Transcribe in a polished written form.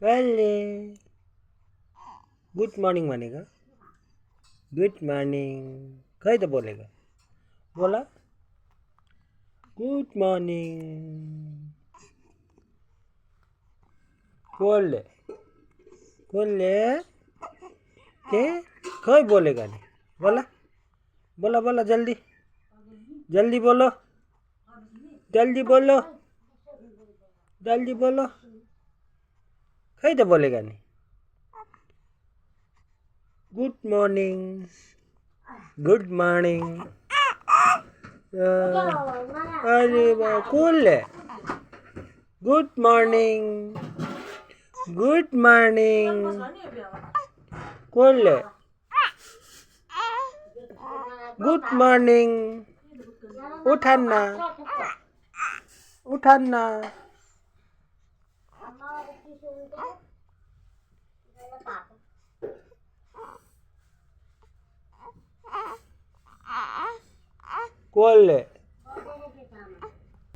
पहले good morning मानेगा। Good morning कहीं तो बोलेगा। बोला गुड मॉर्निंग। बोल ले के कोई बोलेगा नहीं। बोला बोला बोला जल्दी जल्दी बोलो जल्दी बोलो जल्दी बोलो। कहीं तो बोलेगा नहीं। Good morning good morning. अरे वाह कूल है। Good morning good morning cool है। गुड मॉर्निंग उठाना उठाना। कूल है।